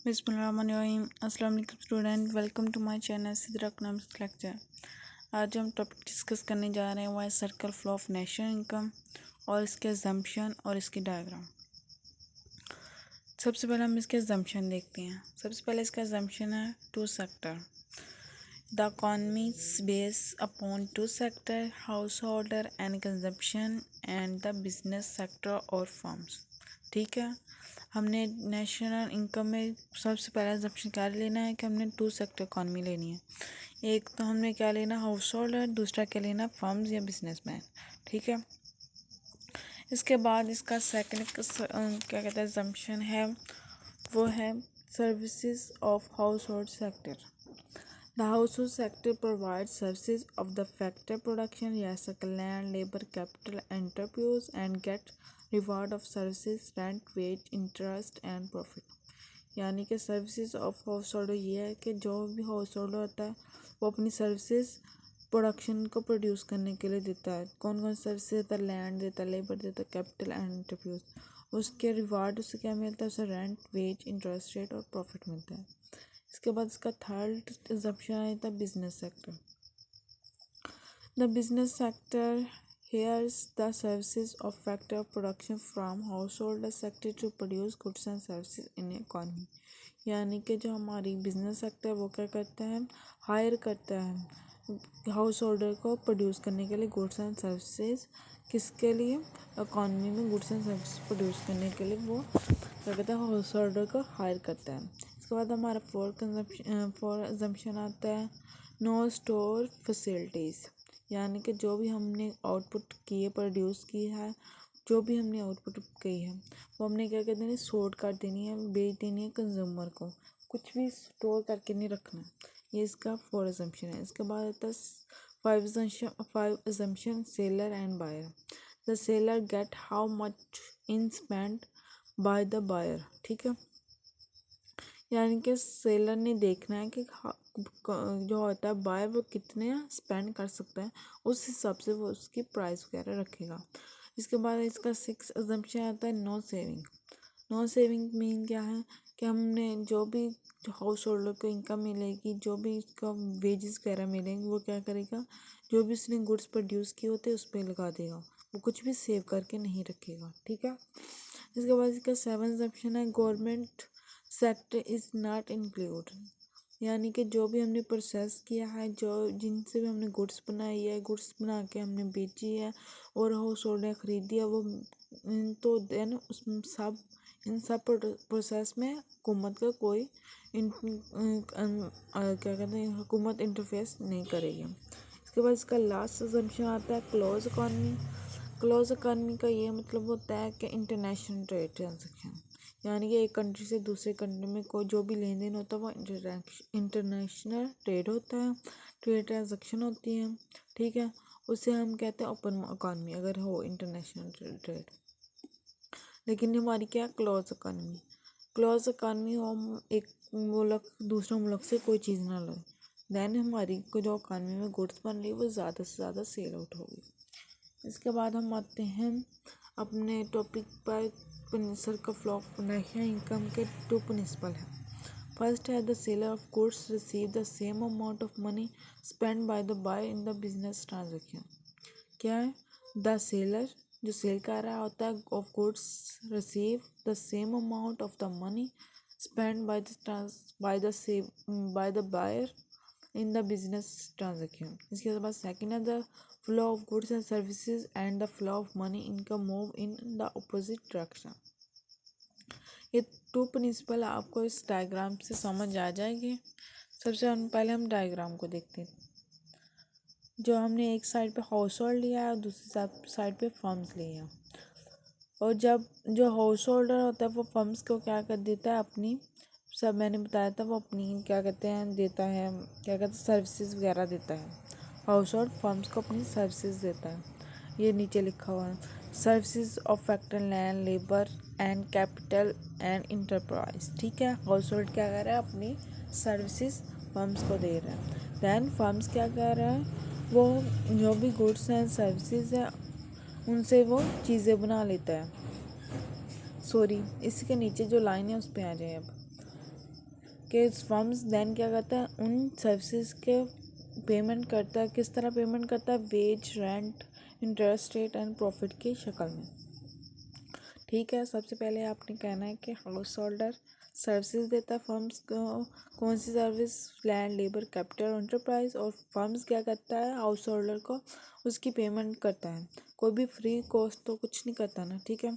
बिस्मिल्लाहिर्रहमानिर्रहीम। अस्सलाम वालेकुम student, welcome to my channel Sidra economics lecture. आज हम टॉपिक डिस्कस करने जा रहे हैं वो है circle flow of national income और इसके अजम्पशन और इसकी डायग्राम। सबसे पहले हम इसके अजम्पशन देखते हैं। सबसे पहले इसका अजम्पशन है two sector. The economy is based upon two sector, householder and consumption and the business sector और फर्म्स। ठीक है, हमने नेशनल इनकम में सबसे पहला अजम्पशन क्या लेना है कि हमने टू सेक्टर इकॉनमी लेनी है। एक तो हमने क्या लेना हाउस होल्डर, दूसरा क्या लेना फर्म्स या बिजनेसमैन। ठीक है, इसके बाद इसका सेकंड क्या कहते हैं अजम्पशन है वो है services of house hold sector. The household sector provides services of the factor production, yes, land, labor, capital, enterprise, and get reward of services, rent, wage, interest, and profit. यानी कि services of house holder ये है कि जो भी house holder होता है वो अपनी सर्विसेज प्रोडक्शन को प्रोड्यूस करने के लिए देता है। कौन कौन सर्विसेज देता है? लैंड देता है, लेबर देता है, कैपिटल एंड एंटरप्राइज। उसके रिवार्ड उसे क्या मिलता है? उसे रेंट, वेज, इंटरेस्ट रेट और प्रॉफिट मिलता है। इसके बाद इसका थर्ड अजम्पशन है the business sector. The business sector hires the services of factor of production from householder sector to produce goods and services in economy. यानी कि जो हमारी बिजनेस सेक्टर वो क्या करता है? हायर करता है हाउस होल्डर को प्रोड्यूस करने के लिए गुड्स एंड सर्विसेज। किसके लिए? इकॉनमी में गुड्स एंड सर्विसेज प्रोड्यूस करने के लिए वो क्या कहता है? हाउस होल्डर को हायर करता है। उसके बाद हमारा फोर अजम्पशन आता है नो स्टोर फैसिलिटीज़। यानी कि जो भी हमने आउटपुट की है, प्रोड्यूस की है, जो भी हमने आउटपुट की है वो हमने क्या कर देनी? शॉर्ट कर देनी है, बेच देनी है कंज्यूमर को। कुछ भी स्टोर करके नहीं रखना। ये इसका फोर अजम्पशन है। इसके बाद आता है five assumption seller and buyer. The seller get how much in spend by the buyer. ठीक है, यानी कि सेलर ने देखना है कि जो होता है बायर वो कितने स्पेंड कर सकता है, उस हिसाब से वो उसकी प्राइस वगैरह रखेगा। इसके बाद इसका सिक्स अजम्पशन आता है no saving. No saving mean क्या है कि हमने जो भी हाउस होल्डर को इनकम मिलेगी, जो भी इसका वेजेस वगैरह मिलेंगे, वो क्या करेगा? जो भी उसने गुड्स प्रोड्यूस किए होते उस पर लगा देगा, वो कुछ भी सेव करके नहीं रखेगा। ठीक है, इसके बाद इसका सेवंथ ऑप्शन है government sector is not include. यानी कि जो भी हमने प्रोसेस किया है, जो जिनसे भी हमने गुड्स बनाई है, गुड्स बना के हमने बेची है और हाउस होल्डर ने खरीदी है, वो तो देन उस सब इन सब प्रोसेस में हुकूमत का कोई क्या कहते हैं हुकूमत इंटरफेस नहीं करेगी। इसके बाद इसका लास्ट अजम्पशन आता है क्लोज इकॉनमी। क्लोज इकॉनमी का ये मतलब होता है कि इंटरनेशनल ट्रेड ट्रांजेक्शन। यानी कि एक कंट्री से दूसरे कंट्री में कोई जो भी लेन देन होता है वो इंटरनेशनल ट्रेड होता है, ट्रेड ट्रांजेक्शन होती है। ठीक है, उसे हम कहते हैं ओपन इकॉनमी अगर हो इंटरनेशनल ट्रेड। लेकिन हमारी क्या क्लोज इकॉनमी? क्लोज इकॉनमी हो हम एक मुल्क दूसरे मुल्क से कोई चीज़ ना लें, देन हमारी को जो इकॉनमी में गुड्स बन रही है वो ज़्यादा से ज़्यादा सेल आउट होगी। इसके बाद हम आते हैं अपने टॉपिक पर circle flow of national income के टू प्रिंसिपल हैं। फर्स्ट है the seller of goods receive the same amount of money spend by the buyer in the business transaction. क्या है? द सेलर जो सेल कर रहा होता है of goods receive the same amount of the money spend by the buyer in the business transaction. इसके बाद second है the flow of goods and services and the flow of money income move in the opposite direction. ये two principle आपको इस diagram से समझ आ जाएगी। सबसे पहले हम डायग्राम को देखते हैं। जो हमने एक साइड पे हाउस होल्ड लिया है और दूसरी साइड पे फर्म्स लिए हैं। और जब जो हाउस होल्डर होता है वो फर्म्स को क्या कर देता है? अपनी सब मैंने बताया था वो अपनी क्या कहते हैं देता है, क्या कहते हैं सर्विसेज वगैरह देता है। हाउस होल्ड फर्म्स को अपनी सर्विसेज देता है। ये नीचे लिखा हुआ है services of factor land, labour and capital and enterprise. ठीक है, हाउस होल्ड क्या कर रहा है? अपनी सर्विसेज फर्म्स को दे रहा है। दैन फर्म्स क्या कर रहा है? वो जो भी गुड्स एंड सर्विसेज है उनसे वो चीज़ें बना लेता है। सॉरी, इसके नीचे जो लाइन है उस पर आ जाए। अब कि फर्म्स देन क्या करता है, उन सर्विसेज के पेमेंट करता है। किस तरह पेमेंट करता है? Wage, rent, interest rate and profit की शक्ल में। ठीक है, सबसे पहले आपने कहना है कि हाउस होल्डर सर्विसेज देता है फर्म्स को। कौन सी service? Land, labour, capital, enterprise. और फर्म्स क्या करता है? हाउस होल्डर को उसकी पेमेंट करता है। कोई भी फ्री कॉस्ट तो कुछ नहीं करता ना, ठीक है।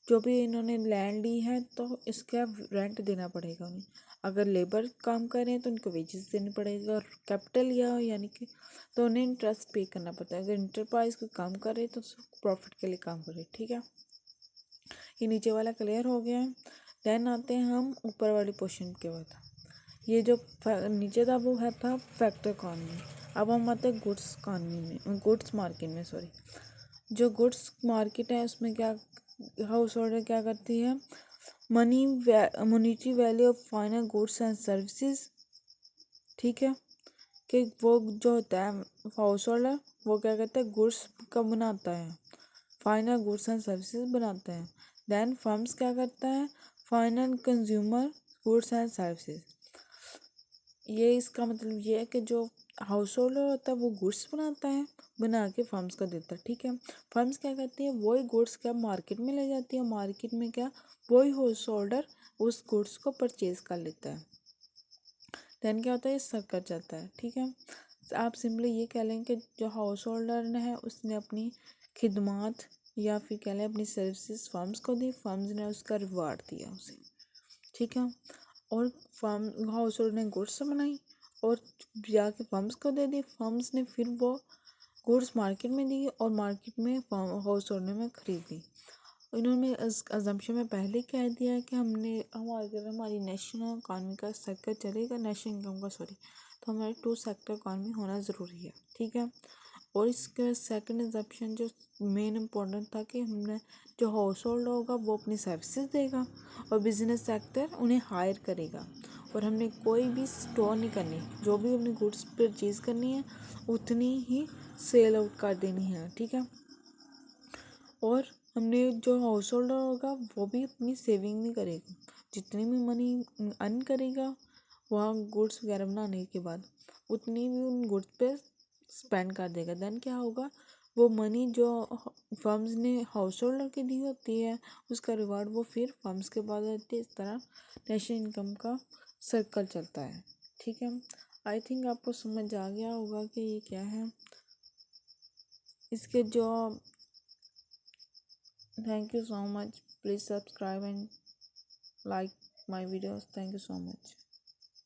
जो भी इन्होंने लैंड ली है तो इसका रेंट देना पड़ेगा उन्हें। अगर लेबर काम कर रहे हैं तो उनको वेजेस देने पड़ेगा। और कैपिटल लिया यानी कि तो उन्हें इंटरेस्ट पे करना पड़ता है। अगर इंटरप्राइज को काम कर रहे हैं तो प्रॉफिट के लिए काम कर रहे हैं, ठीक है। ये नीचे वाला क्लियर हो गया है। देन आते हैं हम ऊपर वाली पोर्शन के बाद। ये जो नीचे था वो है था फैक्टर इकॉनमी। अब हम आते हैं गुड्स इकॉनमी में, गुड्स मार्केट में, सॉरी। जो गुड्स मार्केट है उसमें क्या हाउस होल्डर क्या करती है? Monetary value of final goods and services, ठीक है। कि वो जो होता है हाउस होल्डर वो क्या करता है? गुड्स का बनाता है, फाइनल गुड्स एंड सर्विसेज बनाते हैं। देन फर्म्स क्या करता है? Final consumer goods and services. ये इसका मतलब ये है कि जो हाउस होल्डर होता है वो गुड्स बनाता है, बना के फर्म्स को देता है, ठीक है। फर्म्स क्या करती है? वही गुड्स क्या मार्केट में ले जाती है, मार्केट में क्या वही हाउस होल्डर उस गुड्स को परचेज कर लेता है। देन क्या होता है? ये सर्कल चलता है, ठीक है। आप सिंपली ये कह लें कि जो हाउस होल्डर ने है उसने अपनी खिदमात या फिर कह लें अपनी सर्विसेज फर्म्स को दी, फर्म्स ने उसका रिवार्ड दिया उसे, ठीक है। और फर्म हाउस होल्डर ने गुड्स बनाई और जाके फर्म्स को दे दी, फर्म्स ने फिर वो गुड्स मार्केट में दी और मार्केट में हाउस होल्डर में खरीदी। इन्होंने अजम्पशन में पहले कह दिया है कि अगर हमारी नेशनल इकॉनमी का सर्कल चलेगा, नेशनल इनकम का सॉरी, तो हमारे टू सेक्टर इकॉनमी होना ज़रूरी है, ठीक है। और इसके सेकंड अजम्पशन जो मेन इम्पोर्टेंट था कि हमने जो हाउस होल्ड होगा वो अपनी सर्विसेज देगा और बिजनेस सेक्टर उन्हें हायर करेगा। और हमने कोई भी स्टोर नहीं करनी, जो भी अपनी गुड्स परचेज करनी है उतनी ही सेल आउट कर देनी है, ठीक है। और हमने जो हाउस होल्डर होगा वो भी अपनी सेविंग नहीं करेगा, जितनी भी मनी अर्न करेगा वहाँ गुड्स वगैरह बनाने के बाद उतनी भी उन गुड्स पे स्पेंड कर देगा। देन क्या होगा? वो मनी जो फर्म्स ने हाउस होल्डर की दी होती है उसका रिवार्ड वो फिर फर्म्स के पास रहती है। इस तरह नेशनल इनकम का सर्कल चलता है, ठीक है। आई थिंक आपको समझ आ गया होगा कि ये क्या है। इसके जो Thank you so much. Please subscribe and like my videos. Thank you so much.